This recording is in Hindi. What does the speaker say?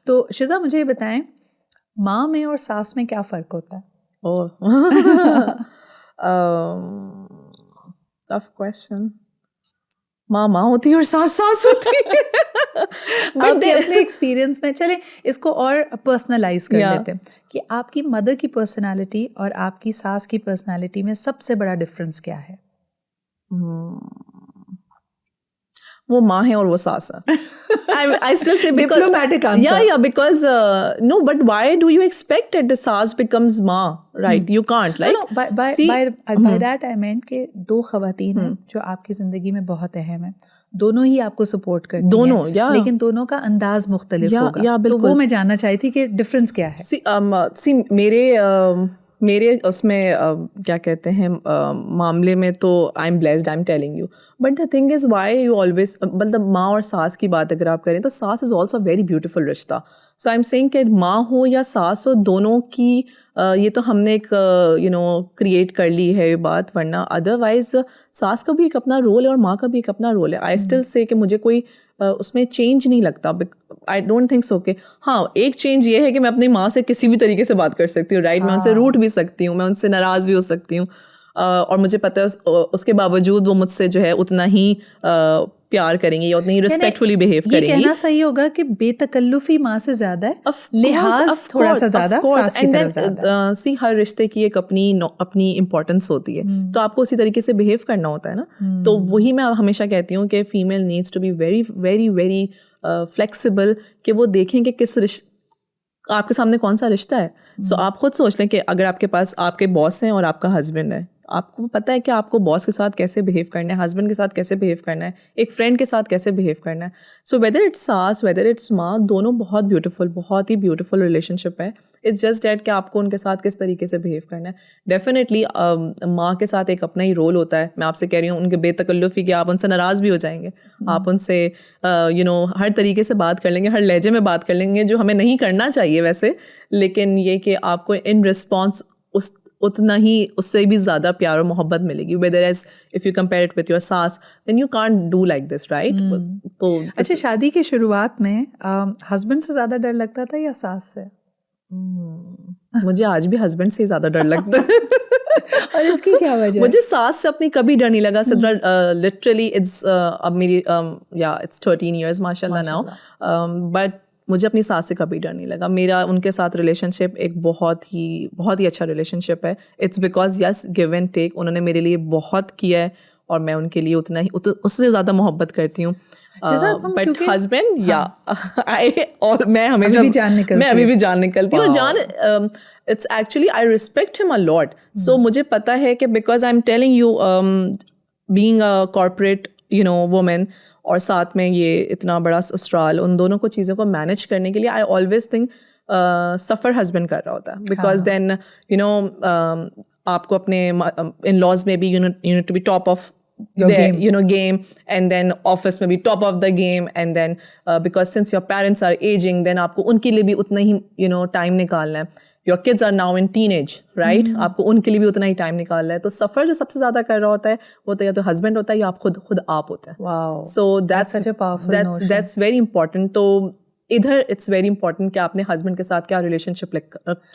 तो शिजा मुझे ये बताएं, माँ में और सास में क्या फ़र्क होता है? Tough question. माँ होती है और सास होती है। आपके अपने एक्सपीरियंस में, चलें इसको और पर्सनलाइज कर लेते हैं कि आपकी मदर की पर्सनालिटी और आपकी सास की पर्सनालिटी में सबसे बड़ा डिफरेंस क्या है? वो माँ है और वो सास है. I still say because diplomatic answer. Yeah, because no, but why do you expect that the सास becomes माँ, right? You can't, like. No, by that I meant कि दो खवातीन हैं जो आपकी जिंदगी में बहुत अहम है, दोनों ही आपको सपोर्ट करती दोनों, हैं, yeah. लेकिन दोनों का अंदाज मुख्तलिफ होगा, तो वो मैं जानना चाहती थी कि डिफरेंस क्या है? See, मेरे उसमें क्या कहते हैं मामले में तो I am blessed, I am telling you. But the thing is why you always, मतलब माँ और सास की बात अगर आप करें तो सास इज़ ऑल्सो वेरी ब्यूटीफुल रिश्ता. सो आई एम सेइंग कि माँ हो या सास हो, दोनों की ये तो हमने एक क्रिएट कर ली है ये बात, वरना अदरवाइज सास का भी एक अपना रोल है और माँ का भी एक अपना रोल है. आई स्टिल से कि मुझे कोई उसमें चेंज नहीं लगता. I don't think so. हाँ, एक चेंज ये है कि मैं अपनी माँ से किसी भी तरीके से बात कर सकती हूँ, राइट. मैं उनसे रूठ भी सकती हूँ, मैं उनसे नाराज़ भी हो सकती हूँ, और मुझे पता है उसके बावजूद वो मुझसे जो है उतना ही प्यार करेंगी या उतनी ही रिस्पेक्टफुली बिहेव करेंगी. ये कहना सही होगा कि बेतकल्लुफी माँ से ज़्यादा है, लिहाज थोड़ा सा ज़्यादा सास की तरफ ज़्यादा. सी हर रिश्ते की एक अपनी इम्पोर्टेंस होती है, तो आपको उसी तरीके से बिहेव करना होता है ना. तो वही मैं हमेशा कहती हूँ कि female needs to be very very very flexible, कि वो देखें कि किस आपके सामने कौन सा रिश्ता है. सो आप खुद सोच लें कि अगर आपके पास आपके बॉस हैं और आपका हस्बैंड है, आपको पता है कि आपको बॉस के साथ कैसे बिहेव करना है, हस्बैंड के साथ कैसे बिहेव करना है, एक फ्रेंड के साथ कैसे बिहेव करना है. सो वेदर इट्स सास वेदर इट्स माँ, दोनों बहुत ही ब्यूटीफुल रिलेशनशिप है. इट्स जस्ट डैट कि आपको उनके साथ किस तरीके से बिहेव करना है. डेफिनेटली माँ के साथ एक अपना ही रोल होता है. मैं आपसे कह रही हूँ उनके बेतकल्लुफ़ी कि आप उनसे नाराज़ भी हो जाएंगे, आप उनसे हर तरीके से बात कर लेंगे, हर लहजे में बात कर लेंगे, जो हमें नहीं करना चाहिए वैसे, लेकिन ये कि आपको इन रिस्पॉन्स उतना ही उससे भी ज़्यादा प्यार और मोहब्बत मिलेगी. Whether as if you compare it with your सास, then you can't do like this, right. तो अच्छा, शादी की शुरुआत में हस्बैंड से ज़्यादा डर लगता था या सास से? मुझे आज भी हस्बैंड से ज़्यादा डर लगता है. और इसकी क्या वजह? मुझे सास से अपनी कभी डर नहीं लगा. लिटरली इट्स अब मेरी इट्स 13 years माशाल्लाह नाउ, बट मुझे अपनी सास से कभी डर नहीं लगा. मेरा उनके साथ रिलेशनशिप एक बहुत ही अच्छा रिलेशनशिप है. It's because yes, give and take. उन्होंने मेरे लिए बहुत किया है और मैं उनके लिए उतना ही उससे ज़्यादा मोहब्बत करती हूँ. बट हस्बैंड और मैं हमेशा अभी भी जान निकलती हूँ. जान it's actually I respect him a lot. So मुझे पता है कि because I am telling you, being a corporate women और साथ में ये इतना बड़ा ससुराल, उन दोनों को चीज़ों को मैनेज करने के लिए I always think suffer husband कर रहा होता है. बिकॉज देन आपको अपने इन लॉज में भी you need to be top of game, and then office में भी top of the game, and then because since your parents are aging, then आपको उनके लिए भी उतना ही time निकालना है. Your kids are now in teenage, right? आपको उनके लिए भी उतना ही टाइम निकालना है. तो सफ़र जो सबसे ज़्यादा कर रहा होता है वो तो या तो हस्बैंड होता है या आप खुद आप होता है. Wow. So that's very important. तो इधर इट्स वेरी इंपॉर्टेंट कि आपने हस्बैंड के साथ क्या रिलेशनशिप